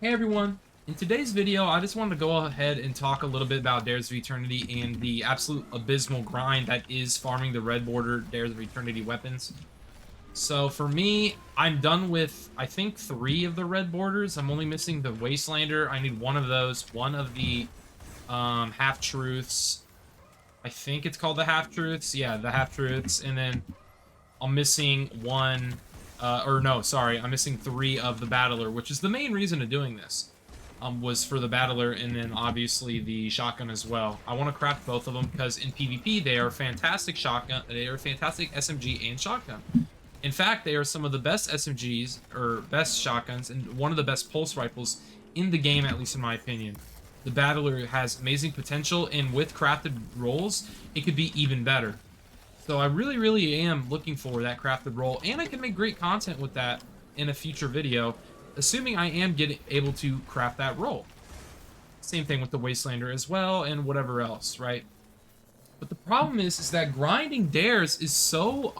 Hey everyone! In today's video, I just wanted to go ahead and talk a little bit about Dares of Eternity and the absolute abysmal grind that is farming the red border Dares of Eternity weapons. So for me, I'm done with, I think, 3 of the red borders. I'm only missing the Wastelander. I need one of those, one of the half-truths. I think it's called the half-truths. Yeah, the half-truths. And then I'm missing one, or no, sorry, I'm missing 3 of the Battler, which is the main reason of doing this, was for the Battler and then obviously the shotgun as well. I want to craft both of them because in PvP they are fantastic shotgun, they are fantastic SMG and shotgun. In fact, they are some of the best SMGs, or best shotguns, and one of the best pulse rifles in the game, at least in my opinion. The Battler has amazing potential, and with crafted rolls, it could be even better. So I really am looking for that crafted roll, and I can make great content with that in a future video, assuming I am able to craft that roll. Same thing with the Wastelander as well, and whatever else, right? But the problem is that grinding dares is so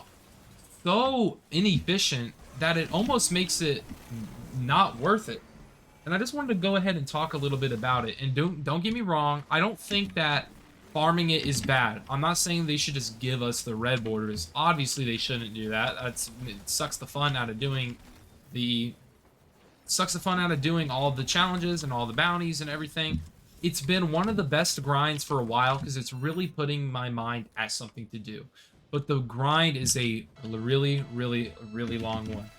inefficient that it almost makes it not worth it. And I just wanted to go ahead and talk a little bit about it. And don't get me wrong, I don't think that farming it is bad. I'm not saying they should just give us the red borders. Obviously, they shouldn't do that. It sucks the fun out of doing all the challenges and all the bounties and everything. It's been one of the best grinds for a while because it's really putting my mind at something to do. But the grind is a really long one.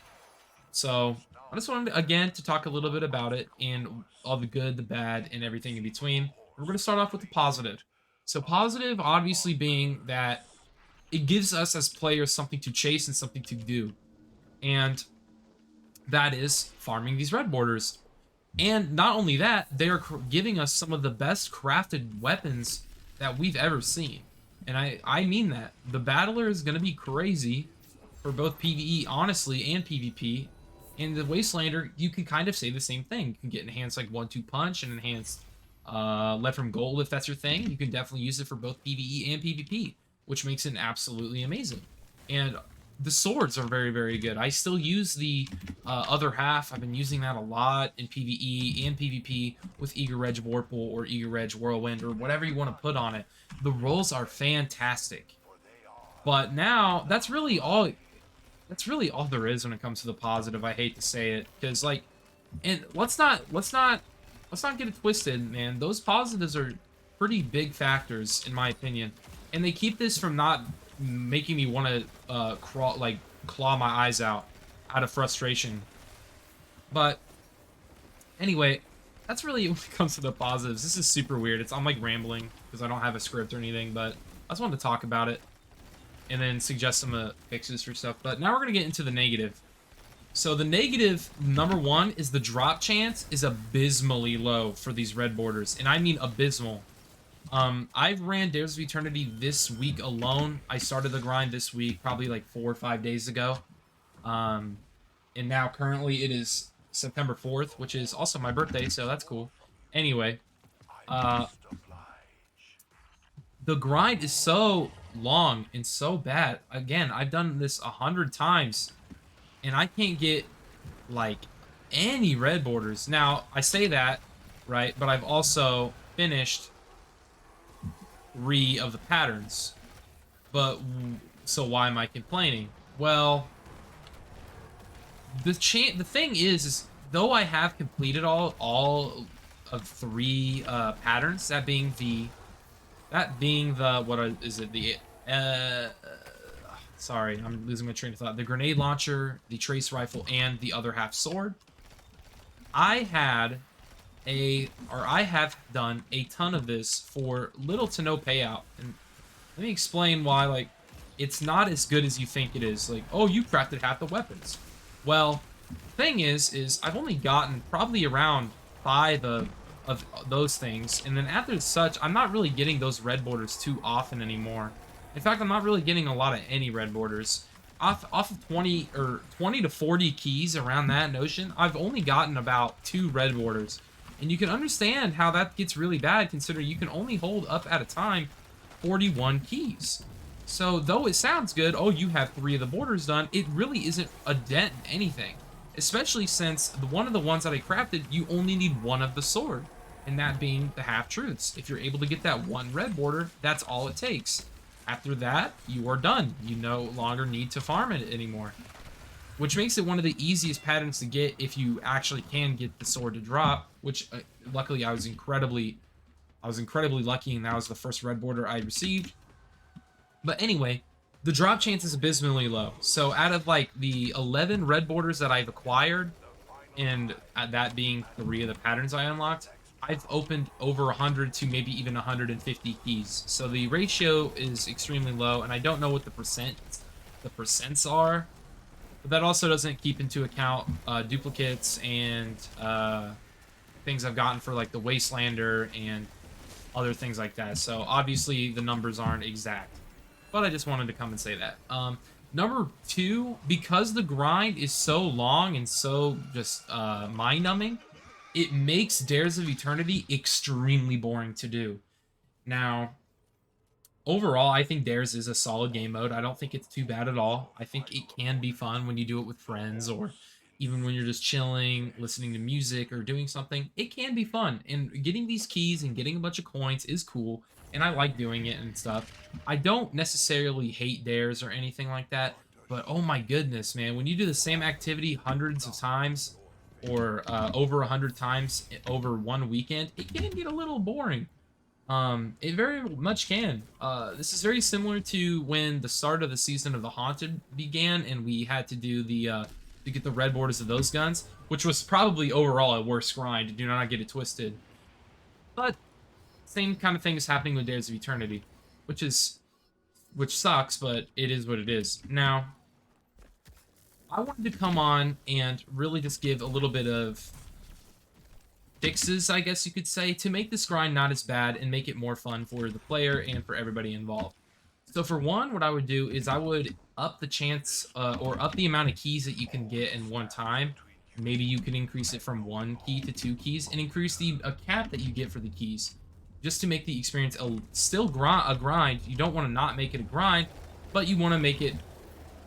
So I just wanted, again, to talk a little bit about it and all the good, the bad, and everything in between. We're going to start off with the positive. So positive, obviously, being that it gives us as players something to chase and something to do. And that is farming these red borders. And not only that, they are giving us some of the best crafted weapons that we've ever seen. And I mean that. The Battler is going to be crazy for both PvE, honestly, and PvP. And the Wastelander, you can kind of say the same thing. You can get enhanced like 1-2 punch and enhanced lead from gold if that's your thing. You can definitely use it for both PvE and PvP, which makes it absolutely amazing. And the swords are very good. I still use the other half. I've been using that a lot in PvE and PvP with Eager Reg Vorpal or Eager Reg Whirlwind or whatever you want to put on it. The rolls are fantastic. But now that's really all there is when it comes to the positive. I hate to say it, because like, and let's not get it twisted, man. Those positives are pretty big factors in my opinion, and they keep this from not making me want to claw my eyes out of frustration. But anyway, that's really when it comes to the positives. This is super weird. I'm like rambling because I don't have a script or anything, but I just wanted to talk about it and then suggest some fixes for stuff. But now we're going to get into the negative. So the negative, number 1, is the drop chance is abysmally low for these red borders. And I mean abysmal. I've ran Dares of Eternity this week alone. I started the grind this week, probably like 4 or 5 days ago. And now currently it is September 4th, which is also my birthday, so that's cool. Anyway, the grind is so long and so bad. Again, I've done this 100 times and I can't get like any red borders. Now I say that, right, but I've also finished 3 of the patterns. But so why am I complaining? Well, the thing is though I have completed all of 3 patterns, that being the sorry, I'm losing my train of thought. The grenade launcher, the trace rifle, and the other half sword. I have done a ton of this for little to no payout. And let me explain why, like, it's not as good as you think it is. Like, oh, you crafted half the weapons. Well, the thing is I've only gotten probably around 5 of those things, and then after such, I'm not really getting those red borders too often anymore. In fact, I'm not really getting a lot of any red borders. Off of 20 to 40 keys around that notion, I've only gotten about 2 red borders. And you can understand how that gets really bad, considering you can only hold up at a time 41 keys. So though it sounds good, oh, you have 3 of the borders done, it really isn't a dent in anything. especially since one of the ones that I crafted, you only need one of the sword, and that being the half truths. If you're able to get that one red border, that's all it takes. After that, you are done. You no longer need to farm it anymore, which makes it one of the easiest patterns to get if you actually can get the sword to drop, which luckily I was incredibly lucky, and that was the first red border I received. But anyway, the drop chance is abysmally low. So out of like the 11 red borders that I've acquired, and that being 3 of the patterns I unlocked, I've opened over 100 to maybe even 150 keys. So the ratio is extremely low, and I don't know what the percents are, but that also doesn't keep into account duplicates and things I've gotten for like the Wastelander and other things like that. So obviously the numbers aren't exact, but I just wanted to come and say that. Number 2, because the grind is so long and so just mind-numbing, it makes Dares of Eternity extremely boring to do. Now, overall, I think Dares is a solid game mode. I don't think it's too bad at all. I think it can be fun when you do it with friends, or even when you're just chilling, listening to music, or doing something. It can be fun. And getting these keys and getting a bunch of coins is cool. And I like doing it and stuff. I don't necessarily hate Dares or anything like that. But oh my goodness, man. When you do the same activity hundreds of times, or over 100 times over one weekend, it can get a little boring. It very much can. This is very similar to when the start of the season of the Haunted began, and we had to do the to get the red borders of those guns, which was probably overall a worse grind. Do not get it twisted. But same kind of thing is happening with Dares of Eternity, which sucks, but it is what it is. Now, I wanted to come on and really just give a little bit of fixes, I guess you could say, to make this grind not as bad and make it more fun for the player and for everybody involved. So for one, what I would do is I would up the chance or up the amount of keys that you can get in one time. Maybe you can increase it from 1 key to 2 keys, and increase the cap that you get for the keys, just to make the experience still a grind. You don't want to not make it a grind, but you want to make it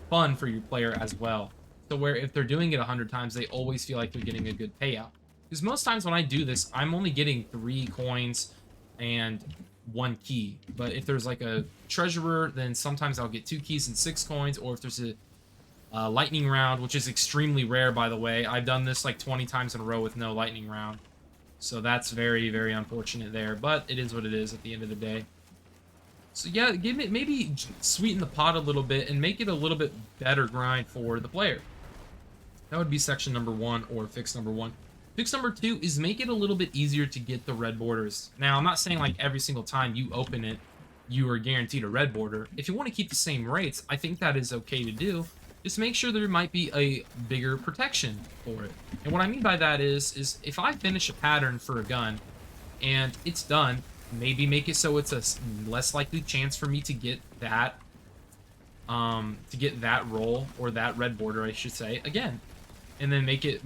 fun for your player as well. So where if they're doing it 100 times, they always feel like they're getting a good payout. Because most times when I do this, I'm only getting 3 coins and 1 key. But if there's like a treasurer, then sometimes I'll get 2 keys and 6 coins. Or if there's a lightning round, which is extremely rare, by the way. I've done this like 20 times in a row with no lightning round. So that's very, very unfortunate there. But it is what it is at the end of the day. So yeah, maybe sweeten the pot a little bit and make it a little bit better grind for the player. That would be section number 1, or fix number 1. Fix number 2 is make it a little bit easier to get the red borders. Now, I'm not saying like every single time you open it, you are guaranteed a red border. If you want to keep the same rates, I think that is okay to do. Just make sure there might be a bigger protection for it. And what I mean by that is if I finish a pattern for a gun and it's done, maybe make it so it's a less likely chance for me to get that roll, or that red border, I should say, again. And then make it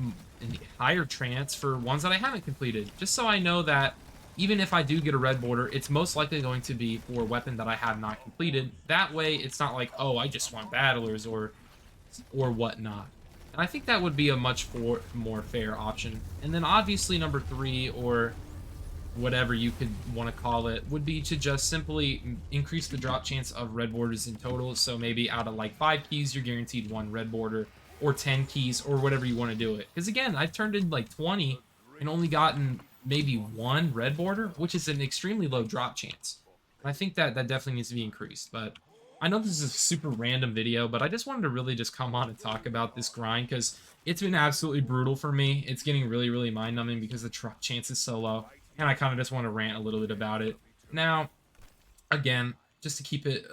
higher chance for ones that I haven't completed, just so I know that even if I do get a red border, it's most likely going to be for a weapon that I have not completed. That way, it's not like, oh, I just want battlers or whatnot. And I think that would be a much more fair option. And then obviously number 3, or whatever you could want to call it, would be to just simply increase the drop chance of red borders in total. So maybe out of like 5 keys, you're guaranteed 1 red border, or 10 keys, or whatever you want to do it. Because again, I've turned in like 20 and only gotten maybe 1 red border, which is an extremely low drop chance. And I think that definitely needs to be increased. But I know this is a super random video, but I just wanted to really just come on and talk about this grind, because it's been absolutely brutal for me. It's getting really, really mind-numbing because the drop chance is so low. And I kind of just want to rant a little bit about it. Now, again, just to keep it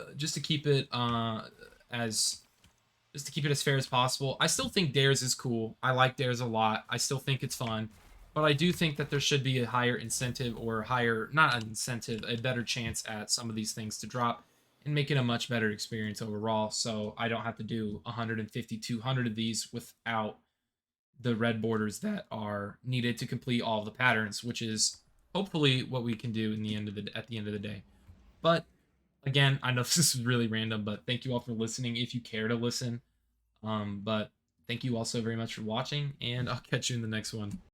as fair as possible, I still think Dares is cool. I like Dares a lot. I still think it's fun. But I do think that there should be a higher incentive, or not an incentive, a better chance at some of these things to drop and make it a much better experience overall. So I don't have to do 150, 200 of these without the red borders that are needed to complete all of the patterns, which is hopefully what we can do at the end of the day. But again, I know this is really random, but thank you all for listening if you care to listen. But thank you all so very much for watching, and I'll catch you in the next one.